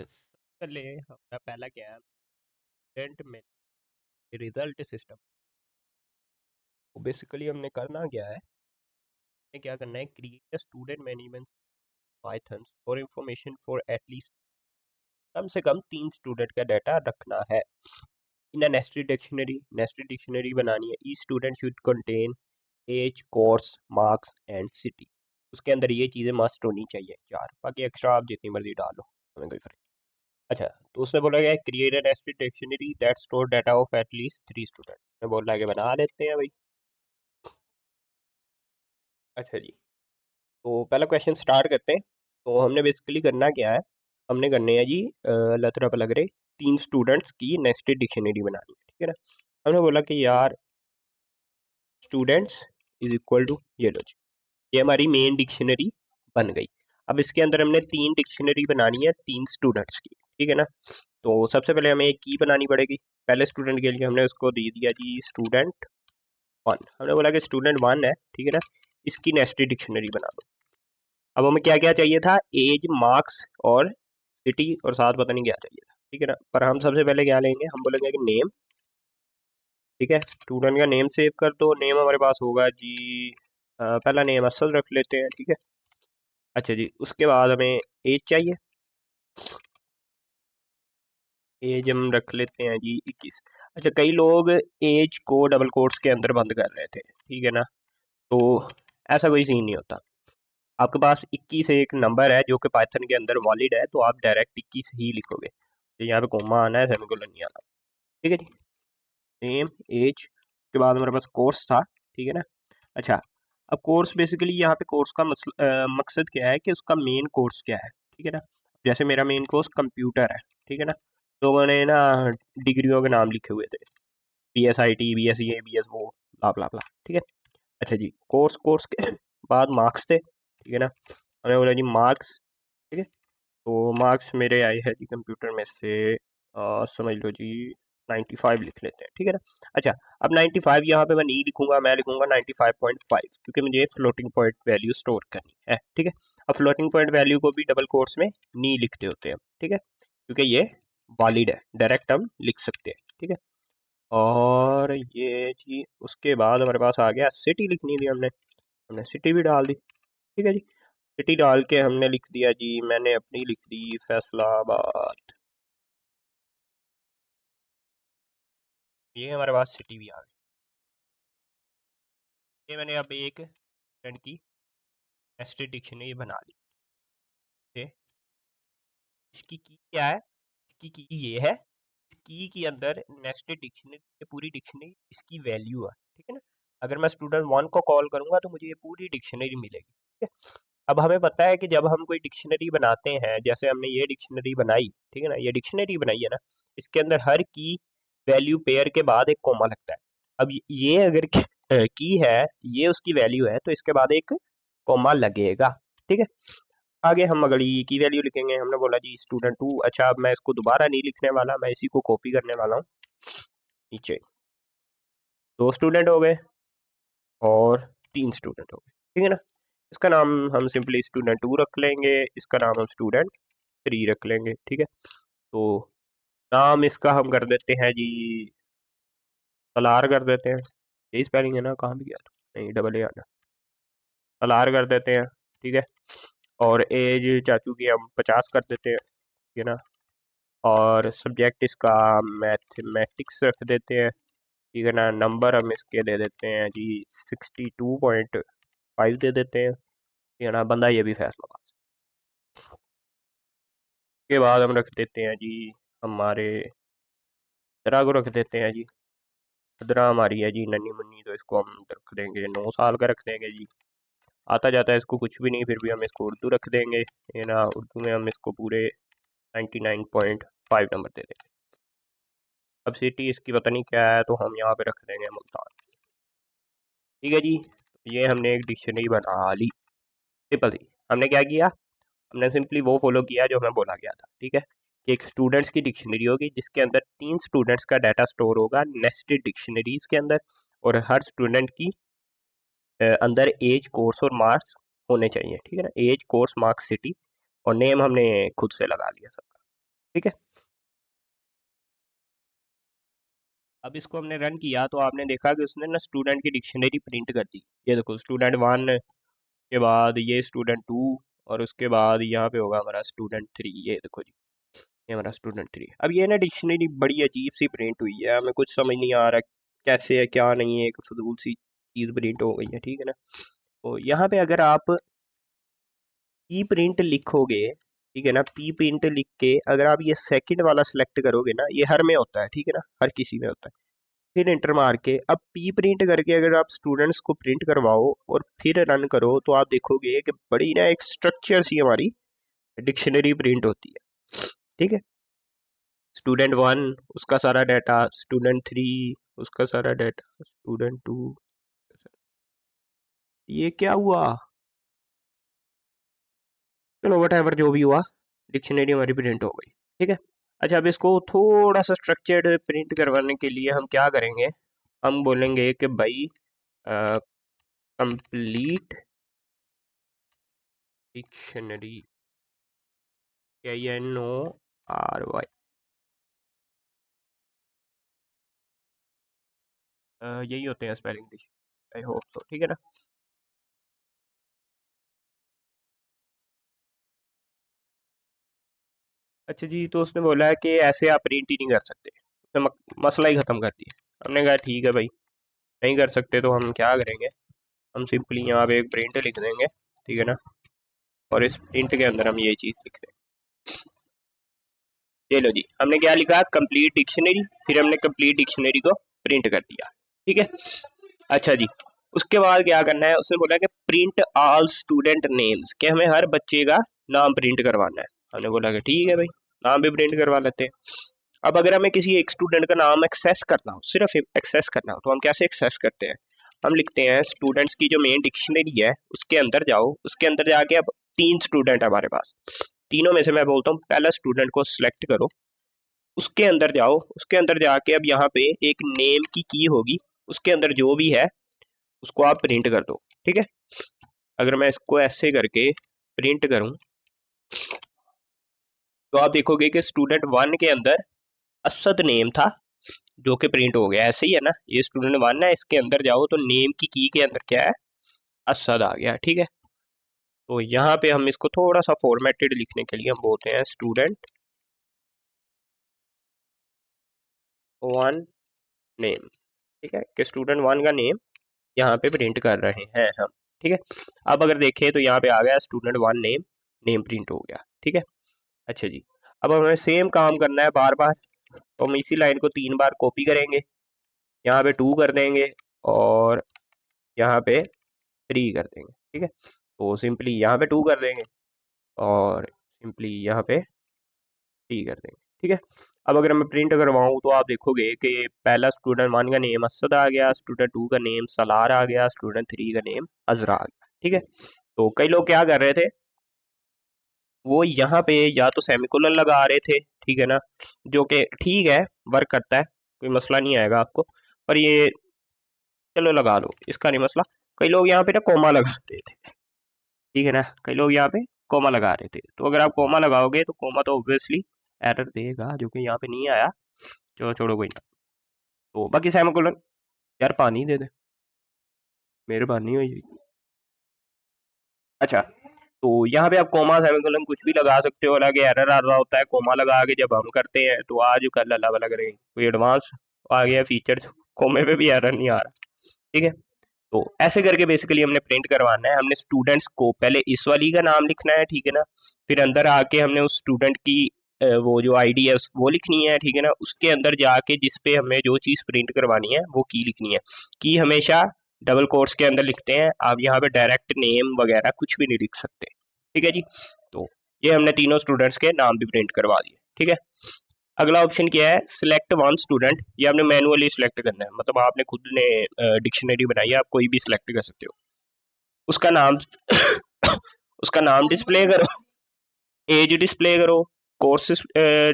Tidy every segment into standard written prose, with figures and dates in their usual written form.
पहले हमारा पहला क्या है, स्टूडेंट में रिजल्ट सिस्टम। तो बेसिकली हमने करना क्या है, हमें क्या करना है, create a student management Python for information for at least कम से कम 3 स्टूडेंट का डाटा रखना है इन अ नेस्टेड डिक्शनरी बनानी है। Each student should contain age, course, marks and city. उसके अंदर ये चीज़ें मस्ट होनी चाहिए 4, बाकी एक्स्ट्रा आप जितनी मर्जी डालो, हमें कोई फर्क नहीं। अच्छा, तो उसमें बोला गया create an nested dictionary that store data of at least 3 student. मैं बोल रहा है कि बना लेते हैं भाई। अच्छा जी, तो पहला क्वेश्चन स्टार्ट करते हैं। तो हमने बेसिकली करना क्या है, हमने करने हैं जी लतरा पलग रहे 3 स्टूडेंट्स की नेस्टेड डिक्शनरी बनानी है, ठीक है ना। हमने बोला कि यार स्टूडेंट्स इज इक्वल टू ये लो जी, ये हमारी मेन डिक्शनरी बन गई। अब इसके अंदर हमने 3 डिक्शनरी बनानी है 3 स्टूडेंट्स की, ठीक है ना। तो सबसे पहले हमें एक की बनानी पड़ेगी। पहले स्टूडेंट के लिए हमने उसको दे दिया जी स्टूडेंट 1। हमने बोला कि स्टूडेंट 1 है, ठीक है ना, इसकी नेस्टेड डिक्शनरी बना दो। अब हमें क्या क्या चाहिए था, एज, मार्क्स और सिटी, और साथ पता नहीं क्या चाहिए था, ठीक है ना। पर हम सबसे पहले क्या लेंगे, हम बोलेंगे कि नेम, ठीक है। स्टूडेंट का नेम सेव कर दो। नेम हमारे पास होगा जी पहला नेम असल रख लेते हैं, ठीक है। अच्छा जी, उसके बाद हमें एज चाहिए। एज हम रख लेते हैं जी 21। अच्छा, कई लोग एज को डबल कोट्स के अंदर बंद कर रहे थे, ठीक है ना। तो ऐसा कोई सीन नहीं होता। आपके पास 21 एक नंबर है जो कि पाइथन के अंदर वैलिड है, तो आप डायरेक्ट 21 ही लिखोगे। तो यहाँ पे कोमा आना है, सेमीकोलन नहीं आना, ठीक है जी। नेम, एज के बाद हमारे पास कोर्स था, ठीक है ना। अच्छा, अब कोर्स बेसिकली यहाँ पे कोर्स का मकसद क्या है कि उसका मेन कोर्स क्या है, ठीक है ना। जैसे मेरा मेन कोर्स कंप्यूटर है, ठीक है ना। तो मैंने ना डिग्रियों के नाम लिखे हुए थे, B S I T, B S C A, B S वो, ब्ला ब्ला ब्ला, ठीक है। अच्छा जी, कोर्स कोर्स के बाद मार्क्स थे, ठीक है ना। हमने बोला जी मार्क्स, ठीक है। तो मार्क्स मेरे आए हैं जी कंप्यूटर में से समझ लो जी 95 लिख लेते हैं, ठीक है ना। अच्छा, अब 95 यहाँ पे मैं नहीं लिखूंगा, मैं लिखूंगा 95.5, क्योंकि मुझे फ्लोटिंग पॉइंट वैल्यू स्टोर करनी है, ठीक है। अब फ्लोटिंग पॉइंट वैल्यू को भी डबल कोट्स में नहीं लिखते होते हैं, ठीक है, क्योंकि ये वैलिड है, डायरेक्ट हम लिख सकते हैं, ठीक है। और ये जी उसके बाद हमारे पास आ गया सिटी लिखनी थी हमने, हमने सिटी भी डाल दी, ठीक है जी। सिटी डाल के हमने लिख दिया जी, मैंने अपनी लिख दी फैसलाबाद। ये हमारे पास सिटी भी आ गई। ये मैंने अब एक फ्रेंड की नेस्टेड डिक्शनरी बना ली, ठीक है। इसकी की क्या है, इसकी की ये है, की के अंदर नेस्टेड डिक्शनरी, पूरी डिक्शनरी इसकी वैल्यू है, ठीक है ना। अगर मैं स्टूडेंट 1 को कॉल करूंगा तो मुझे ये पूरी डिक्शनरी मिलेगी, ठीक है। अब हमें पता है कि जब हम कोई डिक्शनरी बनाते हैं, जैसे हमने ये डिक्शनरी बनाई, ठीक है ना, ये डिक्शनरी बनाई है ना, इसके अंदर हर की वैल्यू पेयर के बाद एक कॉमा लगता है। अब ये अगर की है, ये उसकी वैल्यू है, तो इसके बाद एक कॉमा लगेगा, ठीक है। आगे हम अगली की वैल्यू लिखेंगे। हमने बोला जी स्टूडेंट 2। अच्छा, अब मैं इसको दोबारा नहीं लिखने वाला, मैं इसी को कॉपी करने वाला हूँ नीचे। 2 स्टूडेंट हो गए और 3 स्टूडेंट हो गए, ठीक है ना। इसका नाम हम सिंपली स्टूडेंट 2 रख लेंगे, इसका नाम हम स्टूडेंट 3 रख लेंगे, ठीक है। तो नाम इसका हम कर देते हैं जी सलार कर देते हैं। यही स्पेलिंग है ना, कहाँ भी गया था, नहीं डबल ए आना, सलार कर देते हैं, ठीक है। और एज चाचू की हम 50 कर देते हैं, ठीक है ना। और सब्जेक्ट इसका मैथमेटिक्स रख देते हैं, ठीक है ना। नंबर हम इसके दे देते हैं जी 62.5 दे देते हैं, ठीक है ना। बंदा ये भी फैसलाबाद से। के बाद हम रख देते हैं जी हमारे दरा को रख देते हैं जी। दरा हमारी है जी नन्ही मुन्नी, तो इसको हम रख देंगे 9 साल का रख देंगे जी। आता जाता है इसको कुछ भी नहीं, फिर भी हम इसको उर्दू रख देंगे, है ना। उर्दू में हम इसको पूरे 99.5 नंबर दे देंगे। अब सिटी इसकी पता नहीं क्या है, तो हम यहाँ पे रख देंगे मुल्तान, ठीक है जी। ये हमने एक डिक्शनरी बना ली, सिंपल सी। हमने क्या किया, हमने सिंपली वो फॉलो किया जो हमें बोला गया था, ठीक है, कि एक स्टूडेंट्स की डिक्शनरी होगी जिसके अंदर 3 स्टूडेंट्स का डाटा स्टोर होगा नेस्टेड डिक्शनरीज के अंदर, और हर स्टूडेंट की अंदर एज, कोर्स और मार्क्स होने चाहिए, ठीक है ना। एज, कोर्स, मार्क्स, सिटी, और नेम हमने खुद से लगा लिया सब। ठीक है। अब इसको हमने रन किया तो आपने देखा कि उसने ना स्टूडेंट की डिक्शनरी प्रिंट कर दी। ये देखो स्टूडेंट 1 के बाद ये स्टूडेंट 2 और उसके बाद यहाँ पे होगा हमारा स्टूडेंट 3। ये देखो जी, ये हमारा स्टूडेंट 3। अब ये ना डिक्शनरी बड़ी अजीब सी प्रिंट हुई है, हमें कुछ समझ नहीं आ रहा कैसे है क्या नहीं है, एक फजूल सी चीज़ प्रिंट हो गई है, ठीक है ना। तो यहाँ पे अगर आप पी प्रिंट लिखोगे, ठीक है ना, पी प्रिंट लिख के अगर आप ये सेकंड वाला सिलेक्ट करोगे ना, ये हर में होता है, ठीक है ना, हर किसी में होता है। फिर इंटर मार के अब पी प्रिंट करके अगर आप स्टूडेंट्स को प्रिंट करवाओ और फिर रन करो तो आप देखोगे कि बड़ी ना एक स्ट्रक्चर सी हमारी डिक्शनरी प्रिंट होती है, ठीक है। स्टूडेंट 1 उसका सारा डाटा, स्टूडेंट 3 उसका सारा डाटा, स्टूडेंट 2। ये क्या हुआ, चलो वट जो भी हुआ, डिक्शनरी हमारी प्रिंट हो गई, ठीक है। अच्छा अब इसको थोड़ा सा स्ट्रक्चर्ड प्रिंट करवाने के लिए हम क्या करेंगे, हम बोलेंगे कि भाई कंप्लीट डिक्शनरी, KNORY, यही होते हैं स्पेलिंग, आई होप तो, ठीक है ना। अच्छा जी, तो उसने बोला है कि ऐसे आप प्रिंट ही नहीं कर सकते, उसने मसला ही ख़त्म कर दिया। हमने कहा ठीक है भाई, नहीं कर सकते तो हम क्या करेंगे, हम सिंपली यहाँ पे एक प्रिंट लिख देंगे, ठीक है ना, और इस प्रिंट के अंदर हम ये चीज़ लिख देंगे। ये लो जी, हमने क्या लिखा, कंप्लीट डिक्शनरी, फिर हमने कंप्लीट डिक्शनरी को प्रिंट कर दिया, ठीक है। अच्छा जी, उसके बाद क्या करना है, उसने बोला कि प्रिंट ऑल स्टूडेंट नेम्स, कि हमें हर बच्चे का नाम प्रिंट करवाना है। हमने बोला कि ठीक है भाई, नाम भी प्रिंट करवा लेते हैं। अब अगर हमें किसी एक स्टूडेंट का नाम एक्सेस करना हो, सिर्फ एक्सेस करना हो, तो हम कैसे एक्सेस करते हैं, हम लिखते हैं स्टूडेंट्स की जो मेन डिक्शनरी है उसके अंदर जाओ, उसके अंदर जाके अब 3 स्टूडेंट है हमारे पास, तीनों में से मैं बोलता हूँ पहला स्टूडेंट को सिलेक्ट करो, उसके अंदर जाओ, उसके अंदर जाके अब यहाँ पे एक नेम की होगी, उसके अंदर जो भी है उसको आप प्रिंट कर दो, ठीक है। अगर मैं इसको ऐसे करके प्रिंट करूं तो आप देखोगे कि स्टूडेंट 1 के अंदर असद नेम था जो कि प्रिंट हो गया, ऐसे ही है ना, ये स्टूडेंट 1 है, इसके अंदर जाओ तो नेम की के अंदर क्या है, असद आ गया, ठीक है। तो यहाँ पे हम इसको थोड़ा सा फॉर्मेटेड लिखने के लिए हम बोलते हैं स्टूडेंट 1 नेम, ठीक है, कि स्टूडेंट 1 का नेम यहाँ पे प्रिंट कर रहे हैं हम, ठीक है। अब अगर देखें तो यहाँ पे आ गया स्टूडेंट 1 नेम, नेम प्रिंट हो गया, ठीक है। अच्छा जी, अब हमें सेम काम करना है बार बार, तो हम इसी लाइन को 3 बार कॉपी करेंगे, यहाँ पे 2 कर देंगे और यहाँ पे 3 कर देंगे, ठीक है। तो सिंपली यहाँ पे 2 कर देंगे और सिंपली यहाँ पे 3 कर देंगे, ठीक है। अब अगर मैं प्रिंट करवाऊँ तो आप देखोगे कि पहला स्टूडेंट 1 का नेम असद आ गया, स्टूडेंट 2 का नेम सलार आ गया, स्टूडेंट 3 का नेम अजरा आ गया, ठीक है। तो कई लोग क्या कर रहे थे, वो यहाँ पे या तो सेमीकोलन लगा रहे थे, ठीक है ना, जो कि ठीक है, वर्क करता है, कोई मसला नहीं आएगा आपको, पर ये चलो लगा लो, इसका नहीं मसला। कई लोग यहाँ पे ना कोमा लगा रहे थे, ठीक है ना, कई लोग यहाँ पे कोमा लगा रहे थे, तो अगर आप कोमा लगाओगे तो कोमा तो ऑब्वियसली एरर देगा, जो कि यहाँ पे नहीं आया, चलो छोड़ो कोई ना। तो बाकी सेमीकोलन, यार पानी दे दे, मेहरबानी हुई। अच्छा, तो यहाँ पे आप कोमा सेमीकोलन कुछ भी लगा सकते हो, हालांकि एरर आ रहा होता है कोमा लगा के जब हम करते हैं, तो आज कल अल्लाह वाला करेंगे कोई एडवांस आ गया फीचर, कोमे पे भी एरर नहीं आ रहा, ठीक है। तो ऐसे करके बेसिकली हमने प्रिंट करवाना है, हमने स्टूडेंट्स को पहले इस वाली का नाम लिखना है, ठीक है ना, फिर अंदर आके हमने उस स्टूडेंट की वो जो आईडी है वो लिखनी है, ठीक है ना, उसके अंदर जाके जिस पे हमें जो चीज़ प्रिंट करवानी है वो की लिखनी है। की हमेशा डबल कोट्स के अंदर लिखते हैं, आप यहाँ पे डायरेक्ट नेम वगैरह कुछ भी नहीं लिख सकते, ठीक है जी। तो ये हमने तीनों स्टूडेंट्स के नाम भी प्रिंट करवा दिए, ठीक है। अगला ऑप्शन क्या है, सिलेक्ट वन स्टूडेंट, ये आपने मैनुअली सिलेक्ट करना है, मतलब आपने खुद ने डिक्शनरी बनाई है, आप कोई भी सिलेक्ट कर सकते हो, उसका नाम उसका नाम डिस्प्ले करो, एज डिस्प्ले करो, कोर्सेज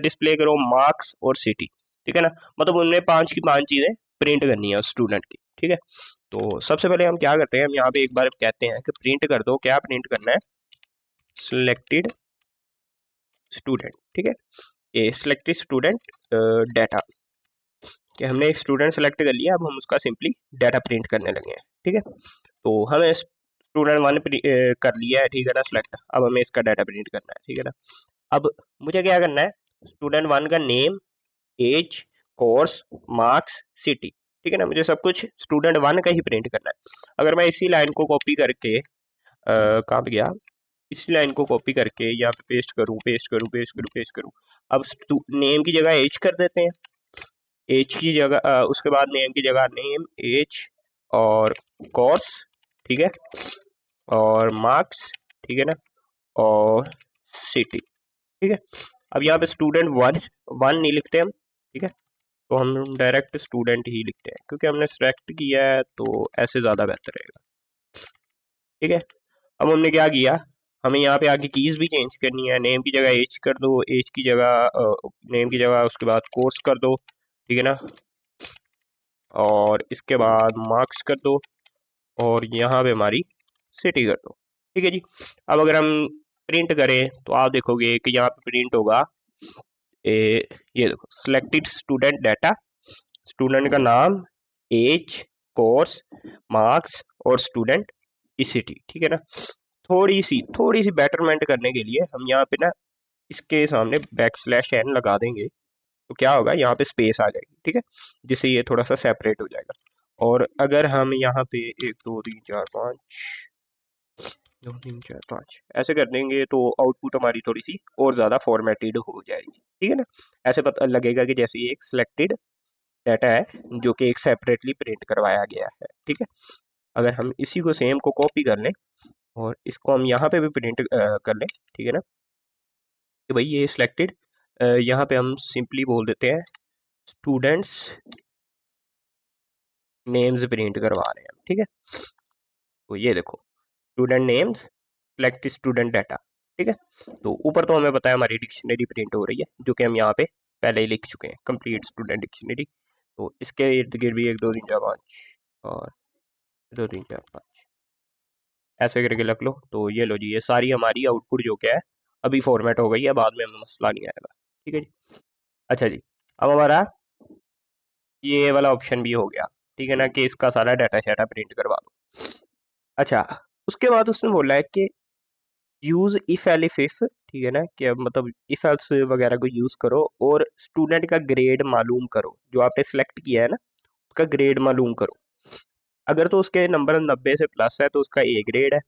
डिस्प्ले करो, मार्क्स और सिटी, ठीक है ना, मतलब उनमें 5 की 5 चीजें प्रिंट करनी है उस स्टूडेंट की, ठीक है। तो सबसे पहले हम क्या करते हैं, हम यहाँ पे एक बार कहते हैं कि प्रिंट कर दो, क्या प्रिंट करना है, सिलेक्टेड स्टूडेंट, ठीक है। ए सिलेक्टेड स्टूडेंट डाटा, कि हमने एक स्टूडेंट सेलेक्ट कर लिया, अब हम उसका सिंपली डाटा प्रिंट करने लगे हैं। ठीक है, तो हमें स्टूडेंट वन कर लिया है, ठीक है ना, सिलेक्ट। अब हमें इसका डाटा प्रिंट करना है, ठीक है ना। अब मुझे क्या करना है, स्टूडेंट वन का name, age, course, marks, city, ठीक है ना, मुझे सब कुछ स्टूडेंट वन का ही प्रिंट करना है। अगर मैं इसी लाइन को कॉपी करके कहाँ पे गया, इसी लाइन को कॉपी करके यहाँ पे पेस्ट करूँ, पेस्ट करूँ, पेस्ट करूँ, पेस्ट करूँ। अब नेम की जगह एज कर देते हैं, एज की जगह उसके बाद नेम की जगह नेम, एज और कोर्स, ठीक है, और मार्क्स, ठीक है ना, और सिटी, ठीक है। अब यहाँ पे स्टूडेंट वन वन नहीं लिखते हम, ठीक है, तो हम डायरेक्ट स्टूडेंट ही लिखते हैं, क्योंकि हमने सेलेक्ट किया है तो ऐसे ज़्यादा बेहतर रहेगा। ठीक है, अब हमने क्या किया, हमें यहाँ पे आगे कीज भी चेंज करनी है। नेम की जगह एज कर दो, एज की जगह नेम की जगह उसके बाद कोर्स कर दो, ठीक है ना, और इसके बाद मार्क्स कर दो, और यहाँ पे हमारी सिटी कर दो। ठीक है जी। अब अगर हम प्रिंट करें तो आप देखोगे कि यहाँ पे प्रिंट होगा ये देखो, सिलेक्टेड स्टूडेंट डाटा, स्टूडेंट का नाम, एज, कोर्स, मार्क्स और स्टूडेंट की सिटी, ठीक है ना। थोड़ी सी बेटरमेंट करने के लिए हम यहाँ पे ना इसके सामने \n लगा देंगे, तो क्या होगा, यहाँ पे स्पेस आ जाएगी, ठीक है, जिससे ये थोड़ा सा सेपरेट हो जाएगा। और अगर हम यहाँ पे 1 2 3 4 5 2 3 4 5 ऐसे कर देंगे तो आउटपुट हमारी थोड़ी सी और ज़्यादा फॉर्मेटेड हो जाएगी, ठीक है ना। ऐसे पता लगेगा कि जैसे ये एक सिलेक्टेड डाटा है जो कि एक सेपरेटली प्रिंट करवाया गया है, ठीक है। अगर हम इसी को सेम को कॉपी कर लें और इसको हम यहाँ पे भी प्रिंट कर लें, ठीक है ना, कि भाई ये सिलेक्टेड, यहाँ पे हम सिंपली बोल देते हैं स्टूडेंट्स नेम्स प्रिंट करवा रहे हैं, ठीक है। तो ये देखो, student names select student data, ठीक है। तो ऊपर तो हमें पता है हमारी डिक्शनरी प्रिंट हो रही है, जो कि हम यहाँ पे पहले ही लिख चुके हैं, कंप्लीट स्टूडेंट डिक्शनरी। तो इसके इर्द गिर्द भी 1 2 3 4 5 और 2 3 4 5 ऐसे करके रख लो। तो ये लो जी, ये सारी हमारी आउटपुट जो क्या है अभी फॉर्मेट हो गई है, बाद में हमें मसला नहीं आएगा, ठीक है जी। अच्छा जी, अब हमारा ये वाला ऑप्शन भी हो गया, ठीक है ना, कि इसका सारा डाटा शाटा प्रिंट करवा दो। अच्छा, उसके बाद उसने बोला है कि यूज इफ एलिफ इफ, ठीक है ना, कि अब मतलब इफ एल्स वगैरह को यूज करो और स्टूडेंट का ग्रेड मालूम करो, जो आपने सेलेक्ट किया है ना उसका ग्रेड मालूम करो। अगर तो उसके नंबर 90 से प्लस है तो उसका ए ग्रेड है,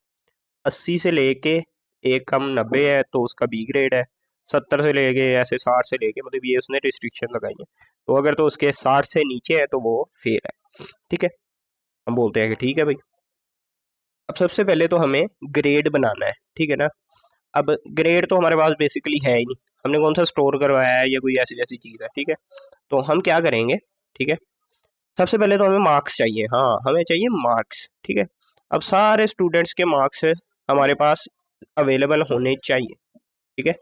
80 से लेके एक कम 90 है तो उसका बी ग्रेड है, 70 से लेके ऐसे 60 से लेके, मतलब ये उसने रिस्ट्रिक्शन लगाई है। तो अगर तो उसके 60 से नीचे है तो वो फेल है, ठीक है। हम बोलते हैं कि ठीक है भाई। अब सबसे पहले तो हमें ग्रेड बनाना है, ठीक है ना। अब ग्रेड तो हमारे पास बेसिकली है ही नहीं, हमने कौन सा स्टोर करवाया है या कोई ऐसी जैसी चीज़ है, ठीक है। तो हम क्या करेंगे, ठीक है, सबसे पहले तो हमें मार्क्स चाहिए, हाँ हमें चाहिए मार्क्स, ठीक है। अब सारे स्टूडेंट्स के मार्क्स हमारे पास अवेलेबल होने चाहिए, ठीक है,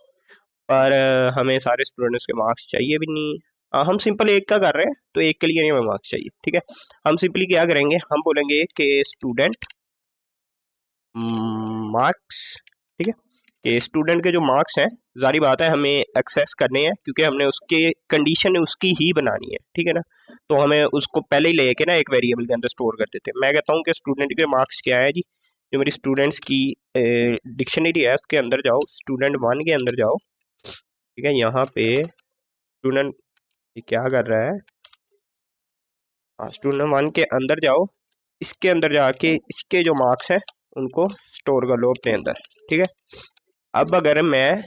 पर हमें सारे स्टूडेंट्स के मार्क्स चाहिए भी नहीं। हम सिंपल एक का कर रहे हैं तो एक के लिए नहीं हमें मार्क्स चाहिए, ठीक है। हम सिंपली क्या करेंगे, हम बोलेंगे कि स्टूडेंट मार्क्स, ठीक है, कि स्टूडेंट के जो मार्क्स हैं, जारी बात है हमें एक्सेस करने हैं, क्योंकि हमने उसके कंडीशन उसकी ही बनानी है, ठीक है ना। तो हमें उसको पहले ही लेके ना एक वेरिएबल के अंदर स्टोर कर देते हैं। मैं कहता हूँ कि स्टूडेंट के मार्क्स क्या है जी, जो मेरी स्टूडेंट्स की डिक्शनरी है उसके अंदर जाओ, स्टूडेंट वन के अंदर जाओ, ठीक है। यहाँ पे स्टूडेंट क्या कर रहा है, हाँ स्टूडेंट वन के अंदर जाओ, इसके अंदर जाके इसके जो मार्क्स हैं उनको स्टोर कर लो अपने अंदर, ठीक है। अब अगर मैं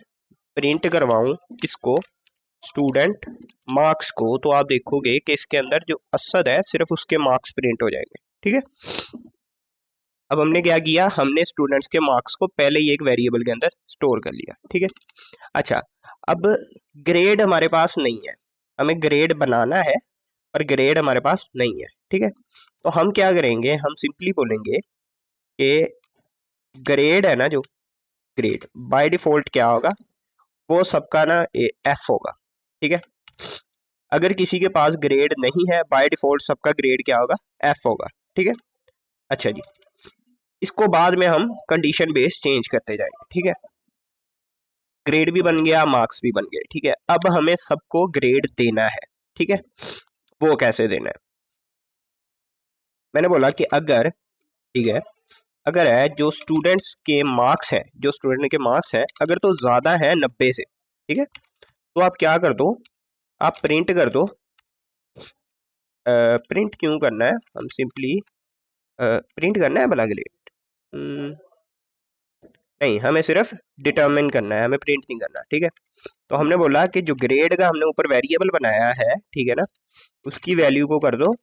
प्रिंट करवाऊं किसको, स्टूडेंट मार्क्स को, तो आप देखोगे कि इसके अंदर जो असद है सिर्फ उसके मार्क्स प्रिंट हो जाएंगे, ठीक है। अब हमने क्या किया, हमने स्टूडेंट्स के मार्क्स को पहले ही एक वेरिएबल के अंदर स्टोर कर लिया, ठीक है। अच्छा, अब ग्रेड हमारे पास नहीं है, हमें ग्रेड बनाना है पर ग्रेड हमारे पास नहीं है, ठीक है। तो हम क्या करेंगे, हम सिंपली बोलेंगे कि ग्रेड है ना, जो ग्रेड बाय डिफॉल्ट क्या होगा, वो सबका ना एफ होगा, ठीक है। अगर किसी के पास ग्रेड नहीं है, बाय डिफॉल्ट सबका ग्रेड क्या होगा, एफ होगा, ठीक है। अच्छा जी, इसको बाद में हम कंडीशन बेस चेंज करते जाएंगे, ठीक है। ग्रेड भी बन गया, मार्क्स भी बन गए, ठीक है। अब हमें सबको ग्रेड देना है, ठीक है। वो कैसे देना है? मैंने बोला कि अगर, ठीक है, अगर है जो स्टूडेंट्स के मार्क्स हैं, जो स्टूडेंट के मार्क्स हैं, अगर तो ज्यादा है 90 से, ठीक है, तो आप क्या कर दो, आप प्रिंट कर दो। प्रिंट क्यों करना है, हम सिंपली प्रिंट करना है भला ग्रेड, नहीं, हमें सिर्फ डिटरमिन करना है, हमें प्रिंट नहीं करना, ठीक है। तो हमने बोला कि जो ग्रेड का हमने ऊपर वेरिएबल बनाया है, ठीक है ना, उसकी वैल्यू को कर दो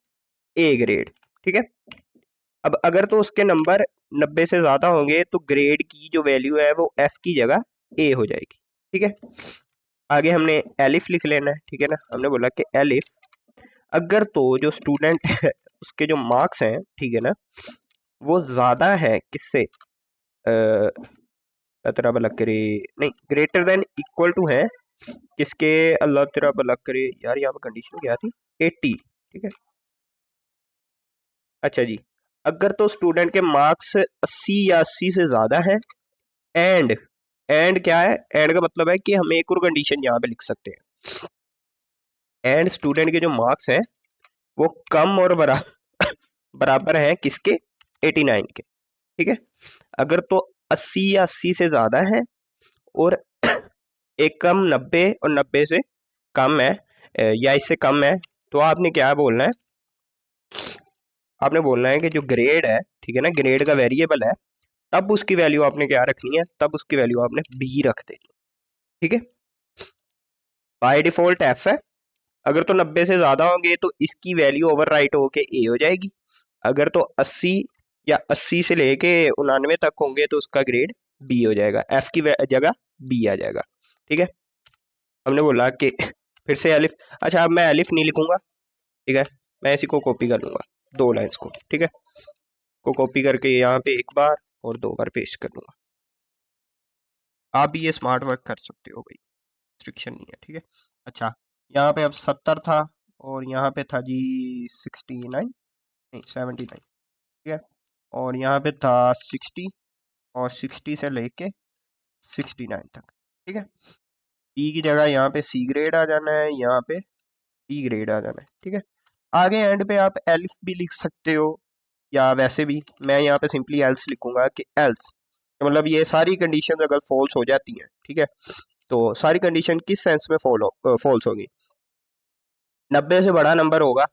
ए ग्रेड, ठीक है। अब अगर तो उसके नंबर 90 से ज्यादा होंगे तो ग्रेड की जो वैल्यू है वो एफ की जगह ए हो जाएगी, ठीक है। आगे हमने एलिफ लिख लेना है, ठीक है ना। हमने बोला कि एलिफ अगर तो जो स्टूडेंट है उसके जो मार्क्स हैं, ठीक है ना, वो ज्यादा है किससे, तेरा भला करे, नहीं, ग्रेटर देन इक्वल टू है किसके, अल्लाह तेरा भला करे यार, यहाँ पे कंडीशन क्या थी, 80, ठीक है। अच्छा जी, अगर तो स्टूडेंट के मार्क्स 80 या 80 से ज्यादा है, एंड एंड क्या है, एंड का मतलब है कि हम एक और कंडीशन यहाँ पे लिख सकते हैं, एंड स्टूडेंट के जो मार्क्स हैं वो कम और बराबर है किसके, 89 के, ठीक है। अगर तो 80 या 80 से ज्यादा है और एक कम 90 और 90 से कम है, या इससे कम है, तो आपने क्या बोलना है, आपने बोलना है कि जो ग्रेड है, ठीक है ना, ग्रेड का वेरिएबल है, तब उसकी वैल्यू आपने क्या रखनी है, तब उसकी वैल्यू आपने बी रख देनी, ठीक है। बाय डिफॉल्ट एफ है, अगर तो 90 से ज्यादा होंगे तो इसकी वैल्यू ओवरराइट होके ए हो जाएगी, अगर तो 80 या 80 से लेके 99 तक होंगे तो उसका ग्रेड बी हो जाएगा, एफ की जगह बी आ जाएगा, ठीक है। हमने बोला कि फिर से अलिफ, अच्छा अब मैं अलिफ नहीं लिखूंगा, ठीक है, मैं इसी को कॉपी कर लूंगा, दो लाइंस को, ठीक है, को कॉपी करके यहाँ पे एक बार और दो बार पेस्ट कर लूंगा। आप भी ये स्मार्ट वर्क कर सकते हो भाई, रिस्ट्रिक्शन नहीं है, ठीक है। अच्छा, यहाँ पे अब 70 था और यहाँ पे था जी 69, नहीं 79, ठीक है, और यहाँ पे था 60, और 60 से लेके 69 तक, ठीक है। ई की जगह यहाँ पे सी ग्रेड आ जाना है, यहाँ पे ई ग्रेड आ जाना है, ठीक है। आगे एंड पे आप एल्स भी लिख सकते हो, या वैसे भी मैं यहाँ पे सिंपली एल्स लिखूंगा कि एल्स मतलब ये सारी कंडीशन अगर फॉल्स हो जाती हैं, ठीक है, तो सारी कंडीशन किस सेंस में फॉल्स होगी, 90 से बड़ा नंबर होगा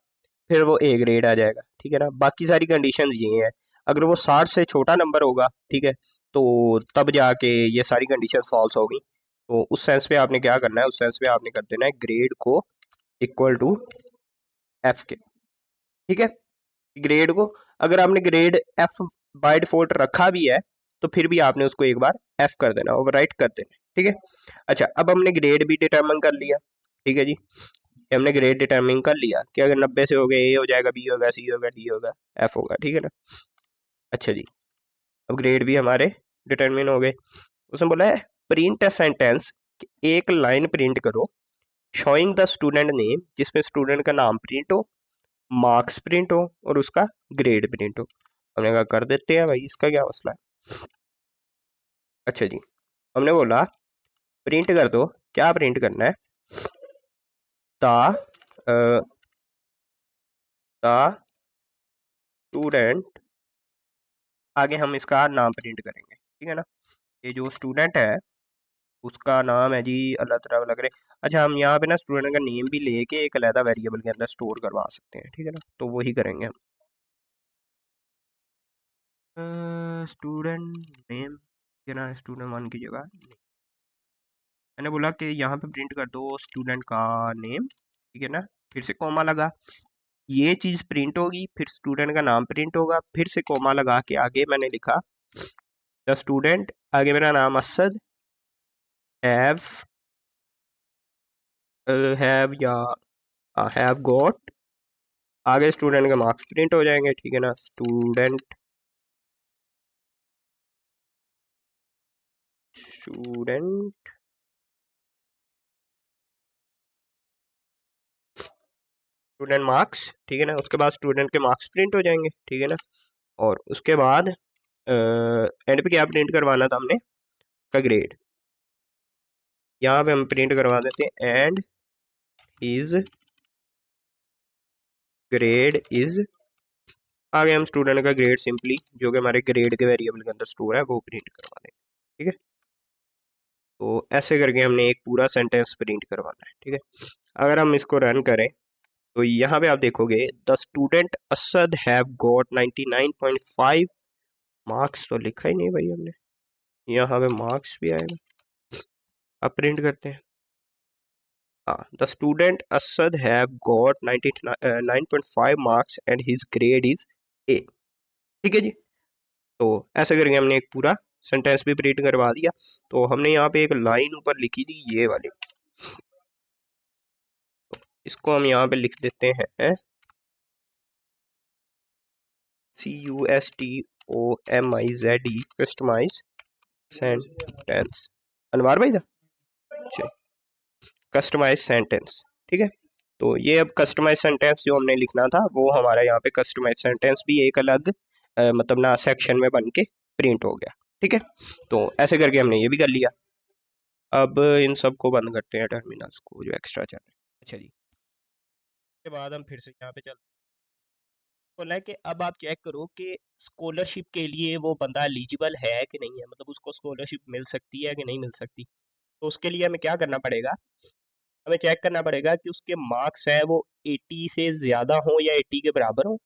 फिर वो ए ग्रेड आ जाएगा, ठीक है ना। बाकी सारी कंडीशंस ये हैं, अगर वो 60 से छोटा नंबर होगा, ठीक है, तो तब जाके ये सारी कंडीशन फॉल्स होगी। तो उस सेंस पे आपने क्या करना है, उस सेंस पे आपने कर देना है ग्रेड को इक्वल टू एफ के, ठीक है। ग्रेड को अगर आपने ग्रेड एफ बाय डिफॉल्ट रखा भी है तो फिर भी आपने उसको एक बार एफ कर देना, ओवरराइट कर देना, ठीक है। अच्छा, अब हमने ग्रेड भी डिटरमिन कर लिया, ठीक है जी, हमने ग्रेड डिटरमिन कर लिया कि अगर 90 से हो गए ए हो जाएगा, बी होगा, सी होगा, डी होगा, एफ होगा, ठीक है ना। अच्छा जी, अब ग्रेड भी हमारे डिटरमिन हो गए। उसने बोला है प्रिंट अ सेंटेंस, एक लाइन प्रिंट करो शोइंग द स्टूडेंट नेम, जिसमें स्टूडेंट का नाम प्रिंट हो, मार्क्स प्रिंट हो और उसका ग्रेड प्रिंट हो। हमने कहा कर देते हैं भाई, इसका क्या मसला है। अच्छा जी, हमने बोला प्रिंट कर दो, क्या प्रिंट करना है, द द स्टूडेंट, आगे हम इसका नाम प्रिंट करेंगे, ठीक है ना। ये जो स्टूडेंट है उसका नाम है जी अल्लाह तआला लग रहे। अच्छा, हम यहाँ पे ना स्टूडेंट का नेम भी लेके एक अलग वेरिएबल के अंदर स्टोर करवा सकते हैं, ठीक है ना, तो वही करेंगे हम। स्टूडेंट नेम, ठीक है ना, स्टूडेंट वन की जगह मैंने बोला कि यहाँ पे प्रिंट कर दो स्टूडेंट का नेम, ठीक है ना, फिर से कॉमा लगा, ये चीज प्रिंट होगी, फिर स्टूडेंट का नाम प्रिंट होगा, फिर से कॉमा लगा के आगे मैंने लिखा द स्टूडेंट, आगे मेरा नाम असद, हैव हैव या हैव गॉट, आगे स्टूडेंट के मार्क्स प्रिंट हो जाएंगे, ठीक है ना, स्टूडेंट स्टूडेंट मार्क्स, ठीक है ना, उसके बाद स्टूडेंट के मार्क्स प्रिंट हो जाएंगे, ठीक है ना। और उसके बाद एंड पे क्या प्रिंट करवाना था हमने, का ग्रेड, यहाँ पे हम प्रिंट करवा देते हैं एंड इज ग्रेड इज, आगे हम स्टूडेंट का ग्रेड सिंपली जो कि हमारे ग्रेड के वेरिएबल के अंदर स्टोर है वो प्रिंट करवा देंगे। ठीक है, तो ऐसे करके हमने एक पूरा सेंटेंस प्रिंट करवाना है। ठीक है, अगर हम इसको रन करें तो यहाँ पे आप देखोगे the student Asad have got 99.5 marks, तो लिखा ही नहीं भाई हमने, यहाँ पे मार्क्स भी आएगा। अब प्रिंट करते हैं, हाँ, the student Asad have got 99.5 marks and his grade is a. ठीक है जी, तो ऐसे करके हमने एक पूरा सेंटेंस भी प्रिंट करवा दिया। तो हमने यहाँ पे एक लाइन ऊपर लिखी थी ये वाली, इसको हम यहाँ पे लिख देते हैं CUSTOMIZE कस्टमाइज सेंटेंस। अनवार भाई था, कस्टमाइज सेंटेंस। ठीक है, तो ये अब कस्टमाइज सेंटेंस जो हमने लिखना था वो हमारा यहाँ पे कस्टमाइज सेंटेंस भी एक अलग मतलब ना सेक्शन में बन के प्रिंट हो गया। ठीक है, तो ऐसे करके हमने ये भी कर लिया। अब इन सब को बंद करते हैं टर्मिनल्स को जो एक्स्ट्रा चल रहे हैं। अच्छा जी, के बाद हम फिर से यहाँ पे चलते बोला है कि अब आप चेक करो कि स्कॉलरशिप के लिए वो बंदा एलिजिबल है कि नहीं है, मतलब उसको स्कॉलरशिप मिल सकती है कि नहीं मिल सकती। तो उसके लिए हमें क्या करना पड़ेगा, हमें चेक करना पड़ेगा कि उसके मार्क्स है वो 80 से ज़्यादा हो या 80 के बराबर हो,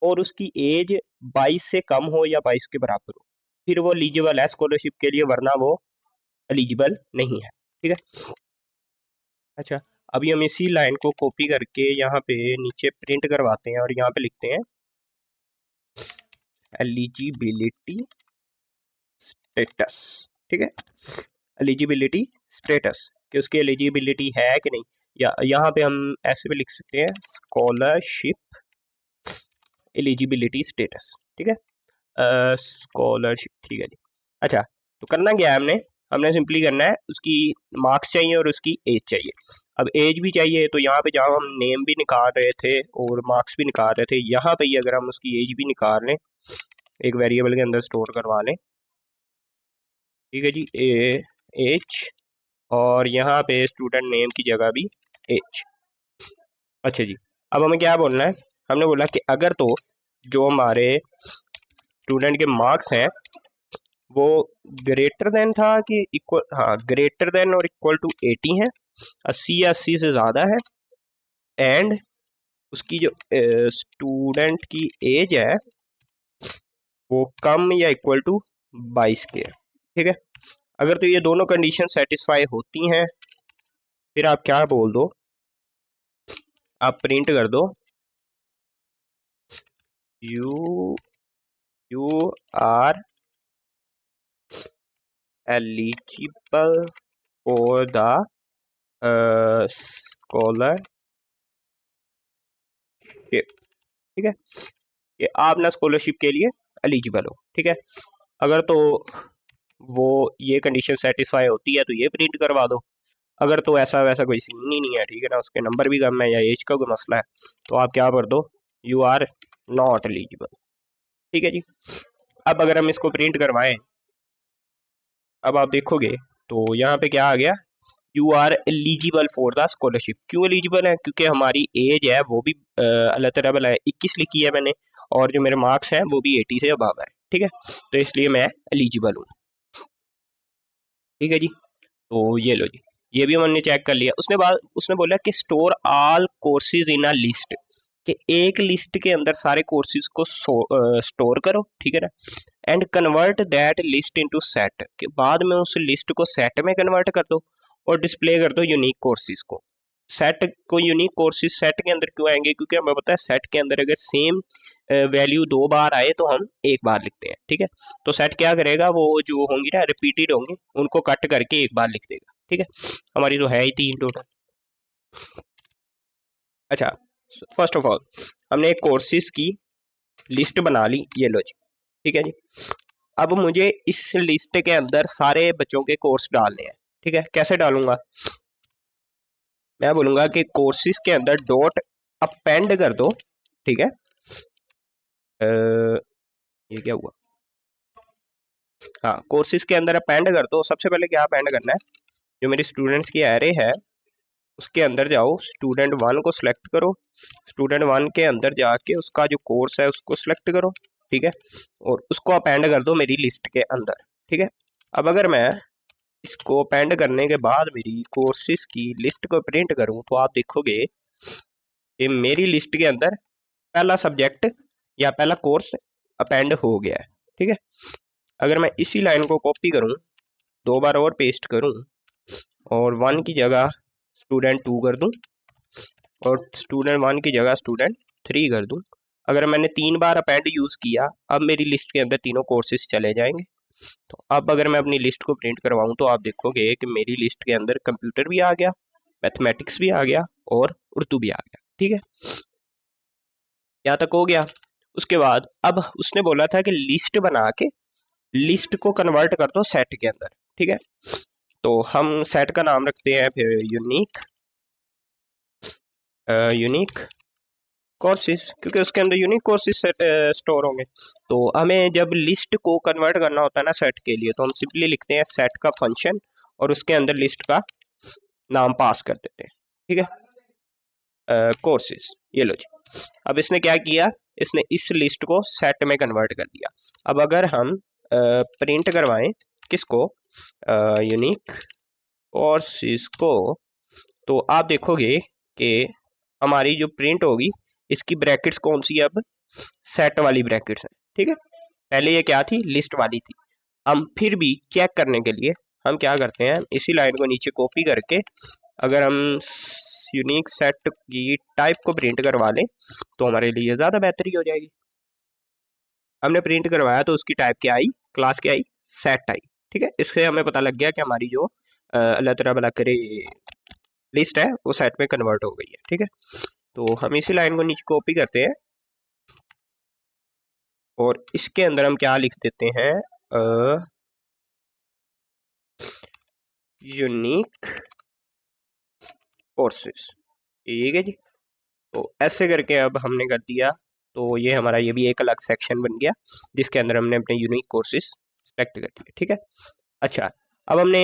और उसकी एज 22 से कम हो या 22 के बराबर हो, फिर वो एलिजिबल है स्कॉलरशिप के लिए, वरना वो एलिजिबल नहीं है। ठीक है, अच्छा, अभी हम इसी लाइन को कॉपी करके यहाँ पे नीचे प्रिंट करवाते हैं और यहाँ पे लिखते हैं एलिजिबिलिटी स्टेटस। ठीक है, एलिजिबिलिटी स्टेटस कि उसकी एलिजिबिलिटी है कि नहीं, या यहाँ पे हम ऐसे भी लिख सकते हैं स्कॉलरशिप एलिजिबिलिटी स्टेटस। ठीक है, स्कॉलरशिप, ठीक है जी। अच्छा, तो करना क्या है हमने, हमने सिंपली करना है उसकी मार्क्स चाहिए और उसकी एज चाहिए। अब एज भी चाहिए तो यहाँ पे जहाँ हम नेम भी निकाल रहे थे और मार्क्स भी निकाल रहे थे, यहाँ पे ही अगर हम उसकी एज भी निकाल लें, एक वेरिएबल के अंदर स्टोर करवा लें। ठीक है जी, एज, और यहाँ पे स्टूडेंट नेम की जगह भी एज। अच्छा जी, अब हमें क्या बोलना है, हमने बोला कि अगर तो जो हमारे स्टूडेंट के मार्क्स हैं वो ग्रेटर देन था कि इक्वल, हाँ ग्रेटर देन और इक्वल टू 80 है, 80 या 80 से ज़्यादा है, एंड उसकी जो स्टूडेंट की एज है वो कम या इक्वल टू 22 के है। ठीक है, अगर तो ये दोनों कंडीशन सेटिस्फाई होती हैं फिर आप क्या बोल दो, आप प्रिंट कर दो you you are eligible for the scholarship. ठीक है, कि आप ना स्कॉलरशिप के लिए एलिजिबल हो। ठीक है, अगर तो वो ये कंडीशन सेटिस्फाई होती है तो ये प्रिंट करवा दो, अगर तो ऐसा वैसा कोई सीन ही नहीं है, ठीक है ना, उसके नंबर भी कम है या एज का कोई मसला है, तो आप क्या कर दो यू आर नॉट एलिजिबल। ठीक है जी, अब अगर हम इसको प्रिंट करवाएं, अब आप देखोगे तो यहाँ पे क्या आ गया, you are eligible for the scholarship. क्यों एलिजिबल है, क्योंकि हमारी एज है वो भी अल्लाह तरबल है 21 लिखी है मैंने, और जो मेरे मार्क्स हैं वो भी 80 से अबव है। ठीक है, तो इसलिए मैं एलिजिबल हूँ। ठीक है जी, तो ये लो जी, ये भी हमने चेक कर लिया। उसने बोला कि store all courses in a list, कि एक लिस्ट के अंदर सारे कोर्सेज को स्टोर करो। ठीक है ना, and convert that list into set, के बाद में उस लिस्ट को सेट में कन्वर्ट कर दो और डिस्प्ले कर दो यूनिक कोर्सेज को। सेट को यूनिक कोर्सेज सेट के अंदर क्यों आएंगे, क्योंकि हमें पता है सेट के अंदर अगर सेम वैल्यू दो बार आए तो हम एक बार लिखते हैं। ठीक है, तो सेट क्या करेगा, वो जो होंगी ना रिपीटेड होंगे उनको कट करके एक बार लिख देगा। ठीक है, हमारी तो है ही 3 टोटल। अच्छा, फर्स्ट ऑफ ऑल हमने एक कोर्सेज की लिस्ट बना ली, ये लो जी। ठीक है जी, अब मुझे इस लिस्ट के अंदर सारे बच्चों के कोर्स डालने हैं। ठीक है, कैसे डालूंगा, मैं बोलूंगा कि कोर्सेज के अंदर डॉट अपेंड कर दो। ठीक है, ये क्या हुआ, हाँ कोर्सेज के अंदर अपेंड कर दो। सबसे पहले क्या अपेंड करना है, जो मेरी स्टूडेंट्स की एरे है उसके अंदर जाओ, स्टूडेंट 1 को सिलेक्ट करो, स्टूडेंट 1 के अंदर जाके उसका जो कोर्स है उसको सिलेक्ट करो, ठीक है, और उसको अपेंड कर दो मेरी लिस्ट के अंदर, ठीक है। अब अगर मैं इसको अपेंड करने के बाद मेरी कोर्सेज की लिस्ट को प्रिंट करूं तो आप देखोगे कि मेरी लिस्ट के अंदर पहला सब्जेक्ट या पहला कोर्स अपेंड हो गया है, ठीक है। अगर मैं इसी लाइन को कॉपी करूं, 2 बार और पेस्ट करूं और 1 की जगह स्टूडेंट 2 कर दूं और स्टूडेंट 1 की जगह स्टूडेंट 3 कर दूं, अगर मैंने 3 बार अपेंड यूज किया, अब मेरी लिस्ट के अंदर तीनों कोर्सेज चले जाएंगे। तो अब अगर मैं अपनी लिस्ट को प्रिंट करवाऊं तो आप देखोगे कि मेरी लिस्ट के अंदर कंप्यूटर भी आ गया, मैथमेटिक्स भी आ गया और उर्दू भी आ गया, ठीक है। यहाँ तक हो गया। उसके बाद अब उसने बोला था कि लिस्ट बना के लिस्ट को कन्वर्ट कर दो सेट के अंदर, ठीक है। तो हम सेट का नाम रखते हैं फिर यूनिक कोर्सेज, क्योंकि उसके अंदर यूनिक कोर्सेज सेट स्टोर होंगे। तो हमें जब लिस्ट को कन्वर्ट करना होता है ना सेट के लिए, तो हम सिंपली लिखते हैं सेट का फंक्शन और उसके अंदर लिस्ट का नाम पास कर देते हैं, ठीक है, कोर्सेज। ये लो जी, अब इसने क्या किया, इसने इस लिस्ट को सेट में कन्वर्ट कर दिया। अब अगर हम प्रिंट करवाएं किसको, यूनिक कोर्सेज को, तो आप देखोगे कि हमारी जो प्रिंट होगी इसकी ब्रैकेट्स कौन सी है, अब सेट वाली ब्रैकेट्स है, ठीक है। पहले ये क्या थी, लिस्ट वाली थी। हम फिर भी चेक करने के लिए हम क्या करते हैं, इसी लाइन को नीचे कॉपी करके अगर हम यूनिक सेट की टाइप को प्रिंट करवा लें तो हमारे लिए ज़्यादा बेहतरी हो जाएगी। हमने प्रिंट करवाया तो उसकी टाइप क्या आई, क्लास क्या आई, सेट आई, ठीक है। इससे हमें पता लग गया कि हमारी जो अल्लाह तआला भला करे लिस्ट है वो सेट में कन्वर्ट हो गई है, ठीक है। तो हम इसी लाइन को नीचे कॉपी करते हैं और इसके अंदर हम क्या लिख देते हैं, यूनिक कोर्सेज, ठीक है जी। तो ऐसे करके अब हमने कर दिया, तो ये हमारा ये भी एक अलग सेक्शन बन गया जिसके अंदर हमने अपने यूनिक कोर्सेज सेलेक्ट कर दिए, ठीक है। अच्छा, अब हमने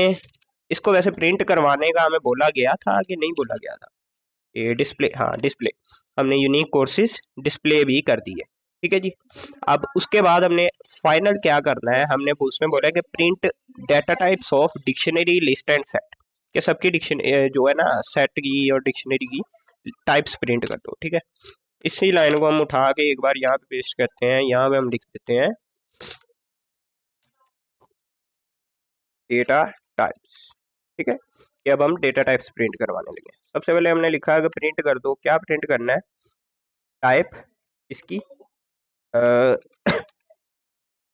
इसको वैसे प्रिंट करवाने का हमें बोला गया था कि नहीं बोला गया था, ये डिस्प्ले, हाँ डिस्प्ले, हमने यूनिक कोर्सेज डिस्प्ले भी कर दिए, ठीक है जी। अब उसके बाद हमने फाइनल क्या करना है, हमने उसमें बोला कि print data types of dictionary list and set, के सबकी डिक्शनरी जो है ना सेट की और डिक्शनरी की टाइप्स प्रिंट कर दो, ठीक है। इसी लाइन को हम उठा के एक बार यहाँ पे पेस्ट करते हैं, यहाँ पे हम लिख देते हैं डेटा टाइप्स, ठीक है, कि अब हम डेटा टाइप्स प्रिंट करवाने लगे। सबसे पहले हमने लिखा है कि प्रिंट कर दो, क्या प्रिंट करना है, टाइप इसकी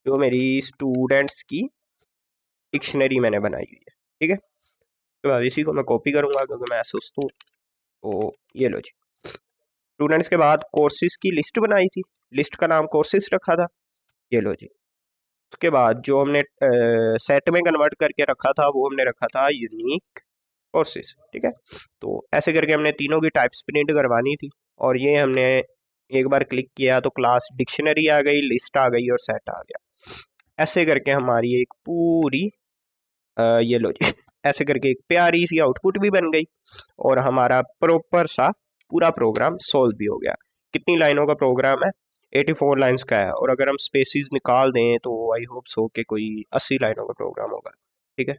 जो मेरी स्टूडेंट्स की डिक्शनरी मैंने बनाई हुई है, ठीक है। तो बाद इसी को मैं कॉपी करूंगा क्योंकि मैं सुस्त हूँ। तो ये लो जी, स्टूडेंट्स के बाद कोर्सेज की लिस्ट बनाई थी, लिस्ट का नाम कोर्सेज रखा था, ये लो जी। उसके बाद जो हमने सेट में कन्वर्ट करके रखा था वो हमने रखा था यूनिक कोर्सेज, ठीक है। तो ऐसे करके हमने तीनों की टाइप्स प्रिंट करवानी थी और ये हमने एक बार क्लिक किया तो क्लास डिक्शनरी आ गई, लिस्ट आ गई और सेट आ गया। ऐसे करके हमारी एक पूरी ये लो जी, ऐसे करके एक प्यारी सी आउटपुट भी बन गई और हमारा प्रॉपर सा पूरा प्रोग्राम सोल्व भी हो गया। कितनी लाइनों का प्रोग्राम है, 84 लाइंस का है, और अगर हम स्पेसिस निकाल दें तो आई होप सो कि कोई 80 लाइनों का प्रोग्राम होगा, ठीक है।